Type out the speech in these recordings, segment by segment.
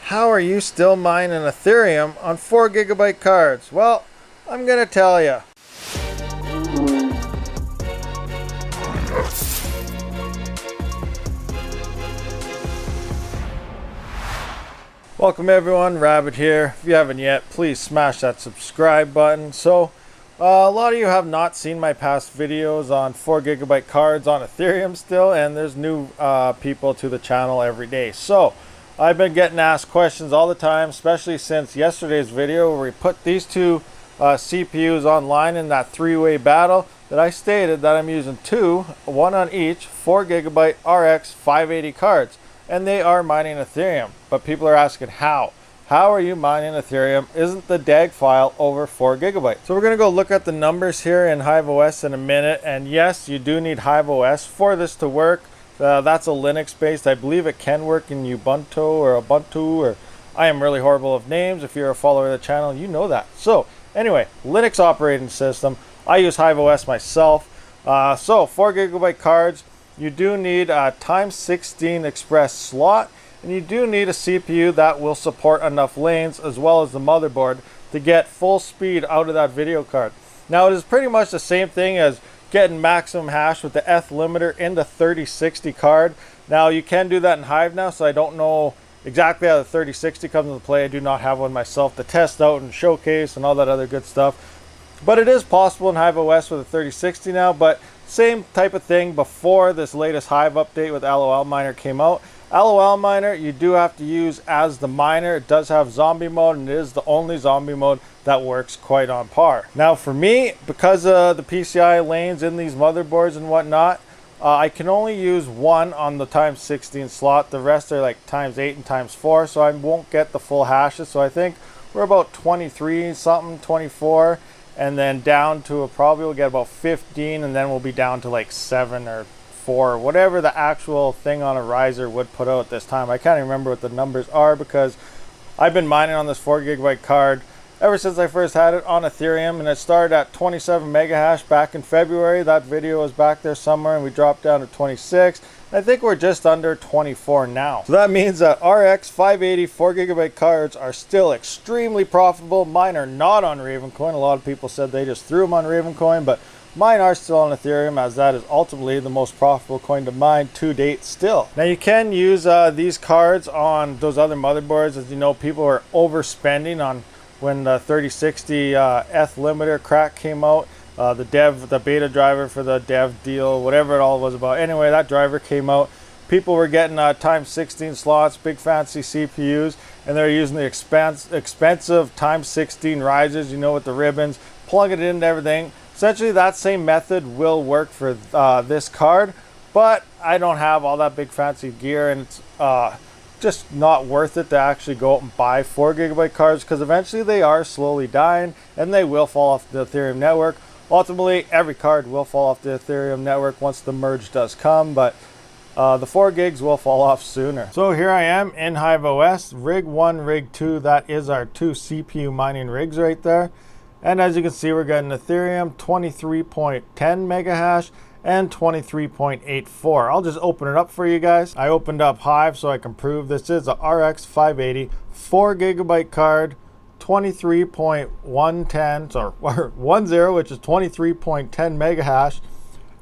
How are you still mining Ethereum on 4 gigabyte cards? Well, I'm going to tell you. Welcome everyone, Rabid here. If you haven't yet, please smash that subscribe button. So, a lot of you have not seen my past videos on 4 gigabyte cards on Ethereum still, and there's new people to the channel every day. So, I've been getting asked questions all the time, especially since yesterday's video where we put these two CPUs online in that three-way battle, that I stated that I'm using one on each 4 gigabyte RX 580 cards. And they are mining Ethereum. But people are asking how. How are you mining Ethereum? Isn't the DAG file over 4 gigabytes? So we're going to go look at the numbers here in HiveOS in a minute. And yes, you do need HiveOS for this to work. That's a Linux based. I believe it can work in Ubuntu or I am really horrible of names. If you're a follower of the channel, you know that. So anyway, Linux operating system. I use HiveOS myself. So 4 gigabyte cards. You do need a x16 express slot, and you do need a CPU that will support enough lanes as well as the motherboard to get full speed out of that video card. Now it is pretty much the same thing as getting maximum hash with the ETH limiter in the 3060 card. Now you can do that in Hive now, so I don't know exactly how the 3060 comes into play. I do not have one myself to test out and showcase and all that other good stuff. But it is possible in HiveOS with a 3060 now, but same type of thing before this latest Hive update with Alberta came out. Alberta you do have to use as the miner. It does have zombie mode, and it is the only zombie mode that works quite on par. Now for me, because of the PCI lanes in these motherboards and whatnot, I can only use one on the x16 slot. The rest are like x8 and x4, so I won't get the full hashes. So I think we're about 23 something, 24. And then down to probably we'll get about 15, and then we'll be down to like 7 or 4, whatever the actual thing on a riser would put out this time. I can't even remember what the numbers are because I've been mining on this 4 gigabyte card ever since I first had it on Ethereum, and it started at 27 mega hash back in February. That video was back there somewhere, and we dropped down to 26. I think we're just under 24 now. So that means that RX 580 4 gigabyte cards are still extremely profitable. Mine are not on Ravencoin. A lot of people said they just threw them on Ravencoin, but mine are still on Ethereum, as that is ultimately the most profitable coin to mine to date still. Now you can use these cards on those other motherboards. As you know, people are overspending on when the 3060 ETH limiter crack came out. The beta driver for the dev deal, whatever it all was about. Anyway, that driver came out. People were getting x16 slots, big fancy CPUs, and they're using the expensive x16 risers, you know, with the ribbons, plugging it into everything. Essentially, that same method will work for this card, but I don't have all that big fancy gear, and it's just not worth it to actually go out and buy 4 gigabyte cards, because eventually they are slowly dying and they will fall off the Ethereum network. Ultimately, every card will fall off the Ethereum network once the merge does come, but the 4 gigs will fall off sooner. So here I am in HiveOS, rig 1, rig 2, that is our 2 CPU mining rigs right there. And as you can see, we're getting Ethereum 23.10 mega hash and 23.84. I'll just open it up for you guys. I opened up Hive so I can prove this is a RX 580 4 gigabyte card, 23.110 or 10, which is 23.10 mega hash,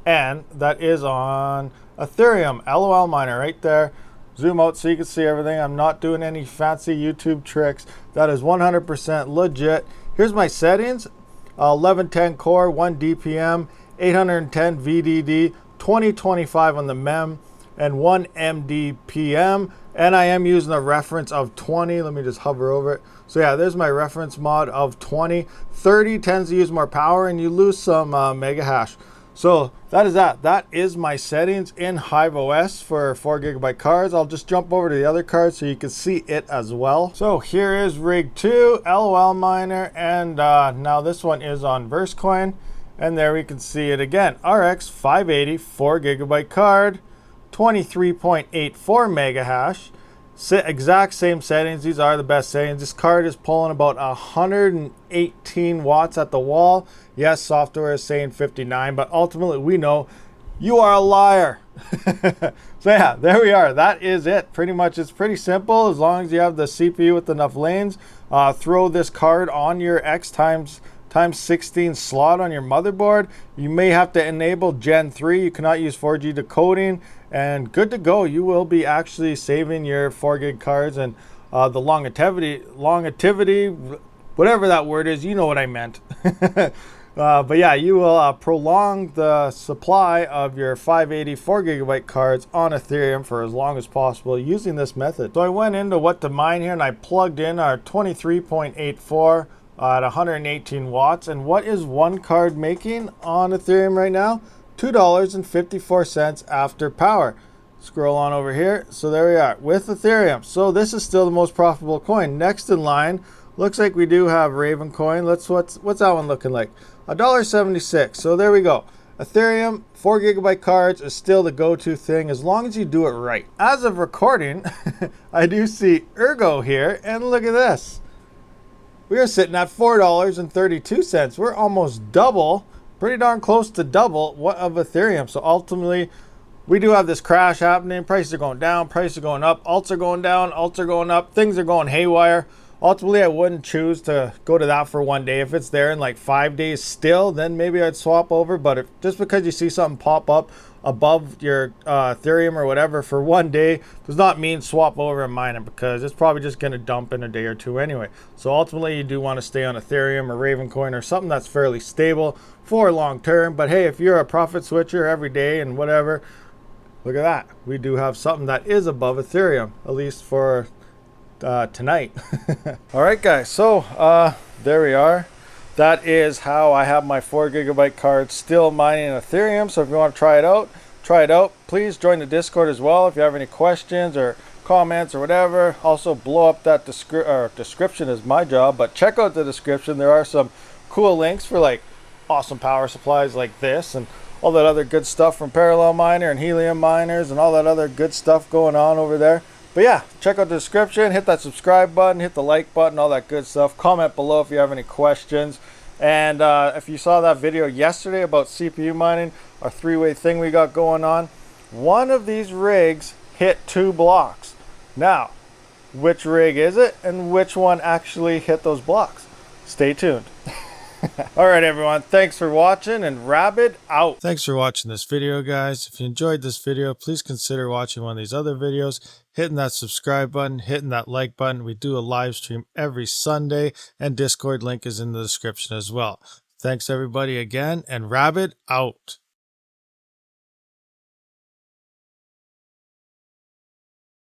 and that is on Ethereum. LOL miner right there. Zoom out so you can see everything. I'm not doing any fancy YouTube tricks. That is 100% legit. Here's my settings: 1110 core, 1 DPM, 810 VDD, 2025 on the MEM, and 1 MDPM. And I am using a reference of 20. Let me just hover over it. So yeah, there's my reference mod of 20. 30 tends to use more power and you lose some mega hash. So that is that. That is my settings in HiveOS for 4 gigabyte cards. I'll just jump over to the other card so you can see it as well. So here is rig 2, LOL miner, and now this one is on Veruscoin. And there we can see it again. RX 580 4 gigabyte card, 23.84 mega hash. Exact same settings. These are the best settings. This card is pulling about 118 watts at the wall. Yes, software is saying 59, but ultimately we know You are a liar. So yeah, there we are. That is it. Pretty much, it's pretty simple. As long as you have the CPU with enough lanes, throw this card on your X times 16 slot on your motherboard. You may have to enable Gen 3. You cannot use 4G decoding, and good to go. You will be actually saving your 4 gig cards and the longevity, whatever that word is. You know what I meant. But yeah, you will prolong the supply of your 580 4 gigabyte cards on Ethereum for as long as possible using this method. So I went into what to mine here and I plugged in our 23.84 at 118 watts. And what is one card making on Ethereum right now? $2.54 after power. Scroll on over here. So there we are with Ethereum. So this is still the most profitable coin. Next in line, looks like we do have Ravencoin. What's that one looking like? $1.76. So there we go. Ethereum 4 gigabyte cards is still the go-to thing as long as you do it right. As of recording, I do see Ergo here, and look at this. We are sitting at $4.32. We're almost double, pretty darn close to double what of Ethereum. So ultimately, we do have this crash happening. Prices are going down, prices are going up, alts are going down, alts are going up, things are going haywire. Ultimately, I wouldn't choose to go to that for one day. If it's there in like 5 days still, then maybe I'd swap over. But if just because you see something pop up above your Ethereum or whatever for one day does not mean swap over and mine it, because it's probably just going to dump in a day or two anyway. So ultimately, you do want to stay on Ethereum or Ravencoin or something that's fairly stable for long term. But hey, if you're a profit switcher every day and whatever, look at that. We do have something that is above Ethereum, at least for tonight. All right, guys. So there we are. That is how I have my 4 gigabyte card still mining Ethereum. So if you want to try it out. Please join the Discord as well if you have any questions or comments or whatever. Also, blow up that description is my job, but check out the description. There are some cool links for like awesome power supplies like this and all that other good stuff from Parallelminer and Helium Miners and all that other good stuff going on over there. But yeah, check out the description, hit that subscribe button, hit the like button, all that good stuff. Comment below if you have any questions. And if you saw that video yesterday about CPU mining, our three-way thing we got going on, one of these rigs hit 2 blocks. Now, which rig is it and which one actually hit those blocks? Stay tuned. All right, everyone. Thanks for watching, and Rabid out. Thanks for watching this video, guys. If you enjoyed this video, please consider watching one of these other videos, hitting that subscribe button, hitting that like button. We do a live stream every Sunday, and Discord link is in the description as well. Thanks, everybody, again, and Rabid out.